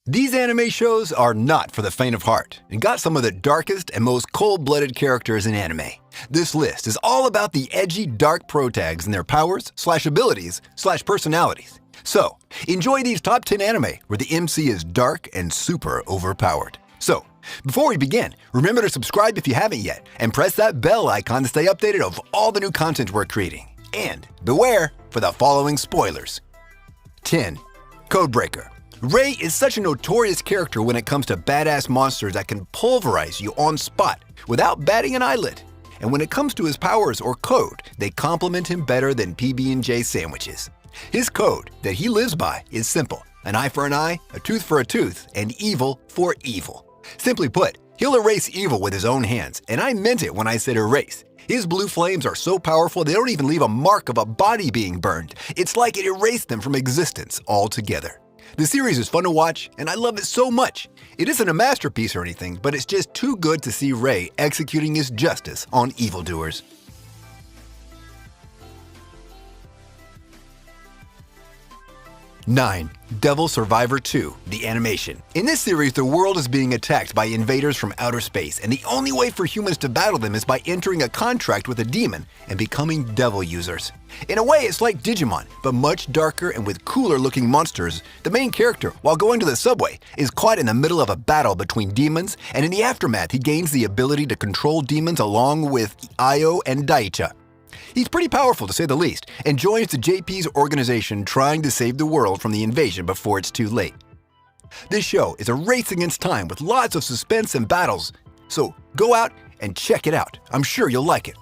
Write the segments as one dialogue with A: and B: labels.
A: These anime shows are not for the faint of heart and got some of the darkest and most cold-blooded characters in anime. This list is all about the edgy, dark protags and their powers/abilities/personalities. So, enjoy these top 10 anime where the MC is dark and super overpowered. So, before we begin, remember to subscribe if you haven't yet and press that bell icon to stay updated of all the new content we're creating. And beware for the following spoilers. 10. Codebreaker. Ray is such a notorious character when it comes to badass monsters that can pulverize you on spot without batting an eyelid. And when it comes to his powers or code, they complement him better than PB&J sandwiches. His code that he lives by is simple: an eye for an eye, a tooth for a tooth, and evil for evil. Simply put, he'll erase evil with his own hands, and I meant it when I said erase. His blue flames are so powerful they don't even leave a mark of a body being burned. It's like it erased them from existence altogether. The series is fun to watch, and I love it so much. It isn't a masterpiece or anything, but it's just too good to see Ray executing his justice on evildoers. 9. Devil Survivor 2, the animation. In this series, the world is being attacked by invaders from outer space, and the only way for humans to battle them is by entering a contract with a demon and becoming devil users. In a way, it's like Digimon, but much darker and with cooler looking monsters. The main character, while going to the subway, is caught in the middle of a battle between demons, and in the aftermath, he gains the ability to control demons along with Io and Daicha. He's pretty powerful to say the least, and joins the JP's organization trying to save the world from the invasion before it's too late. This show is a race against time with lots of suspense and battles, so go out and check it out. I'm sure you'll like it.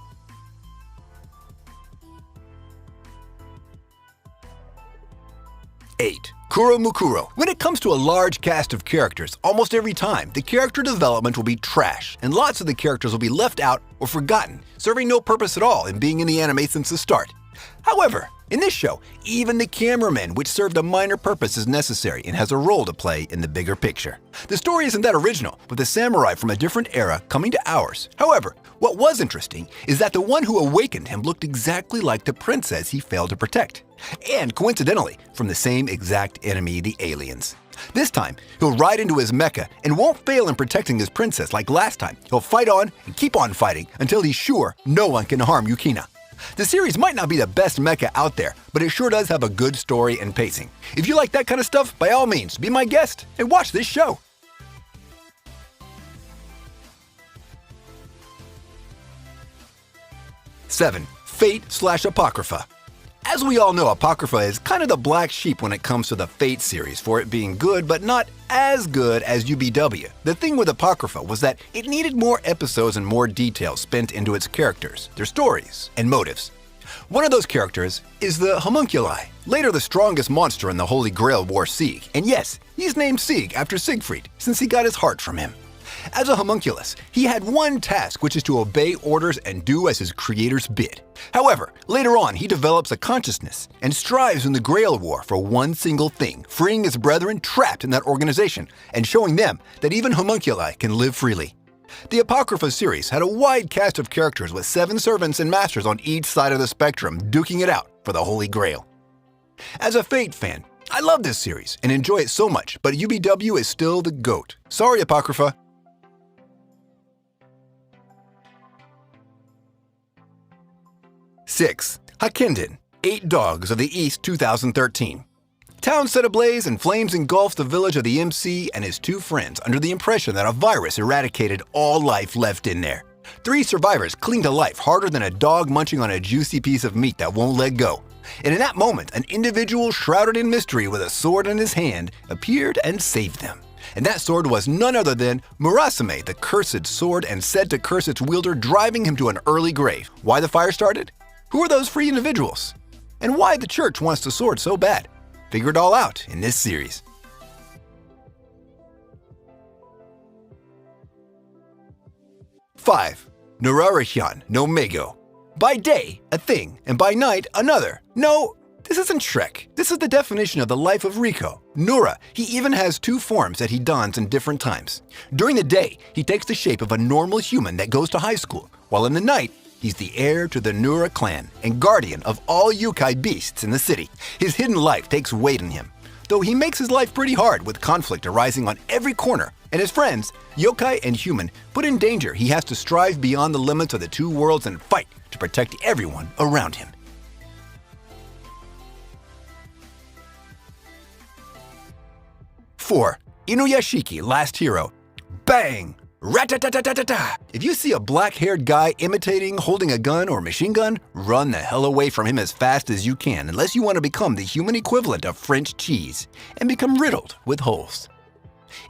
A: 8. Kuro Mukuro. When it comes to a large cast of characters, almost every time, the character development will be trash, and lots of the characters will be left out or forgotten, serving no purpose at all in being in the anime since the start. However, in this show, even the cameraman, which served a minor purpose, is necessary and has a role to play in the bigger picture. The story isn't that original, with a samurai from a different era coming to ours. However, what was interesting is that the one who awakened him looked exactly like the princess he failed to protect. And coincidentally, from the same exact enemy, the aliens. This time, he'll ride into his mecha and won't fail in protecting his princess like last time. He'll fight on and keep on fighting until he's sure no one can harm Yukina. The series might not be the best mecha out there, but it sure does have a good story and pacing. If you like that kind of stuff, by all means, be my guest and watch this show. 7. Fate/Apocrypha. As we all know, Apocrypha is kind of the black sheep when it comes to the Fate series, for it being good but not as good as UBW. The thing with Apocrypha was that it needed more episodes and more detail spent into its characters, their stories, and motives. One of those characters is the homunculi, later the strongest monster in the Holy Grail War Sieg. And yes, he's named Sieg after Siegfried, since he got his heart from him. As a homunculus, he had one task, which is to obey orders and do as his creators bid. However, later on, he develops a consciousness and strives in the Grail War for one single thing: freeing his brethren trapped in that organization and showing them that even homunculi can live freely. The Apocrypha series had a wide cast of characters with 7 servants and masters on each side of the spectrum, duking it out for the Holy Grail. As a Fate fan, I love this series and enjoy it so much, but UBW is still the GOAT. Sorry, Apocrypha. 6. Hakenden, 8 Dogs of the East 2013. Town set ablaze and flames engulfed the village of the MC and his 2 friends under the impression that a virus eradicated all life left in there. 3 survivors cling to life harder than a dog munching on a juicy piece of meat that won't let go. And in that moment, an individual shrouded in mystery with a sword in his hand appeared and saved them. And that sword was none other than Murasame, the cursed sword, and said to curse its wielder, driving him to an early grave. Why the fire started? Who are those free individuals? And why the church wants the sword so bad? Figure it all out in this series. 5. Nurarichan no Mego. By day, a thing, and by night, another. No, this isn't Shrek. This is the definition of the life of Rico. Nura, he even has 2 forms that he dons in different times. During the day, he takes the shape of a normal human that goes to high school, while in the night, he's the heir to the Nura clan and guardian of all yokai beasts in the city. His hidden life takes weight in him. though he makes his life pretty hard with conflict arising on every corner, and his friends, yokai and human, put in danger. He has to strive beyond the limits of the two worlds and fight to protect everyone around him. 4. Inuyashiki, Last Hero. Bang! Rat-ta-ta-ta-ta-ta! If you see a black-haired guy imitating, holding a gun or machine gun, run the hell away from him as fast as you can, unless you want to become the human equivalent of French cheese and become riddled with holes.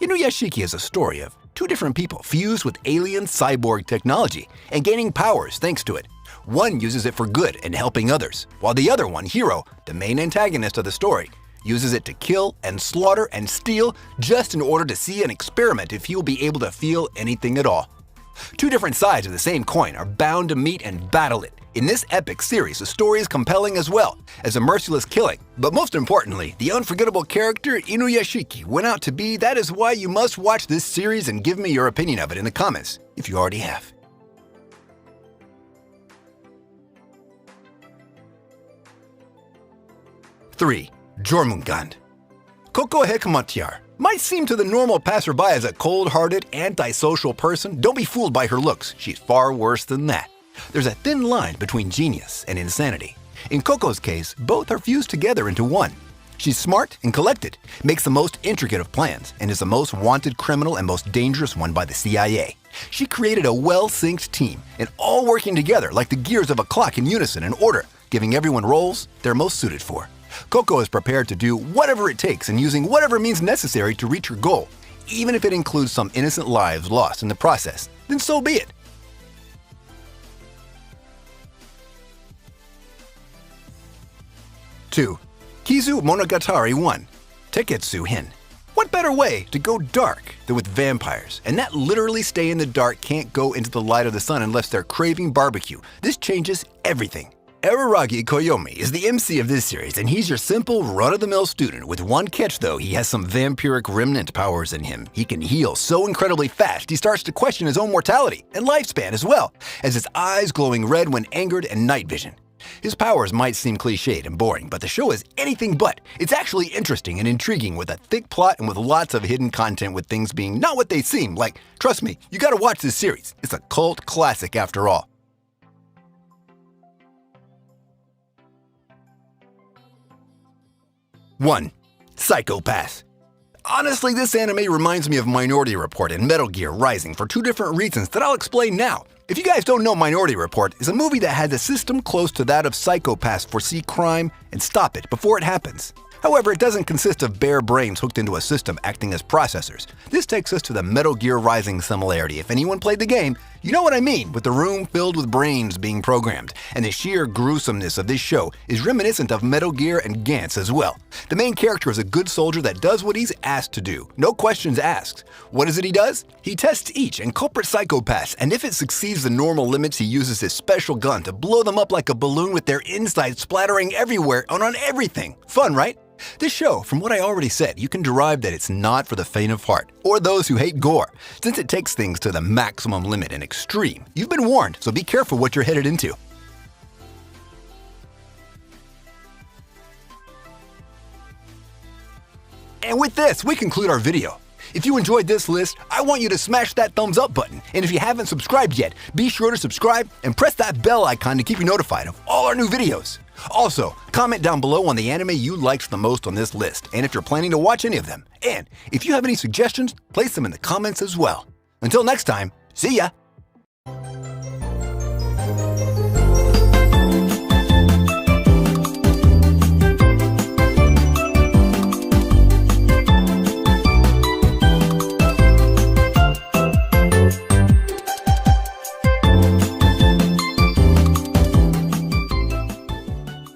A: Inuyashiki is a story of two different people fused with alien cyborg technology and gaining powers thanks to it. One uses it for good and helping others, while the other one, Hiro, the main antagonist of the story, uses it to kill and slaughter and steal just in order to see and experiment if he'll be able to feel anything at all. Two different sides of the same coin are bound to meet and battle it. In this epic series, the story is compelling as well as a merciless killing. But most importantly, the unforgettable character Inuyashiki went out to be. That is why you must watch this series and give me your opinion of it in the comments, if you already have. 3. Jormungand. Koko Hekamatyar might seem to the normal passerby as a cold-hearted, antisocial person. Don't be fooled by her looks. She's far worse than that. There's a thin line between genius and insanity. In Koko's case, both are fused together into one. She's smart and collected, makes the most intricate of plans, and is the most wanted criminal and most dangerous one by the CIA. She created a well-synced team, and all working together like the gears of a clock in unison and order, giving everyone roles they're most suited for. Koko is prepared to do whatever it takes and using whatever means necessary to reach her goal, even if it includes some innocent lives lost in the process. Then so be it. 2. Kizu Monogatari 1. Teketsu Hin. What better way to go dark than with vampires? And that literally stay in the dark can't go into the light of the sun unless they're craving barbecue. This changes everything. Araragi Koyomi is the MC of this series, and he's your simple, run-of-the-mill student. With one catch, though, he has some vampiric remnant powers in him. He can heal so incredibly fast, he starts to question his own mortality and lifespan as well, as his eyes glowing red when angered and night vision. His powers might seem cliched and boring, but the show is anything but. It's actually interesting and intriguing with a thick plot and with lots of hidden content with things being not what they seem. Like, trust me, you gotta watch this series. It's a cult classic after all. 1. Psychopath. Honestly, this anime reminds me of Minority Report and Metal Gear Rising for two different reasons that I'll explain now. If you guys don't know, Minority Report is a movie that has a system close to that of Psychopaths foresee crime and stop it before it happens. However, it doesn't consist of bare brains hooked into a system acting as processors. This takes us to the Metal Gear Rising similarity. If anyone played the game, you know what I mean, with the room filled with brains being programmed. And the sheer gruesomeness of this show is reminiscent of Metal Gear and Gantz as well. The main character is a good soldier that does what he's asked to do. No questions asked. What is it he does? He tests each and culprit psychopaths, and if it succeeds the normal limits, he uses his special gun to blow them up like a balloon with their insides splattering everywhere and on everything. Fun, right? This show, from what I already said, you can derive that it's not for the faint of heart, or those who hate gore, since it takes things to the maximum limit and extreme. You've been warned, so be careful what you're headed into. And with this, we conclude our video. If you enjoyed this list, I want you to smash that thumbs up button. And if you haven't subscribed yet, be sure to subscribe and press that bell icon to keep you notified of all our new videos. Also, comment down below on the anime you liked the most on this list, and if you're planning to watch any of them. And if you have any suggestions, place them in the comments as well. Until next time, see ya!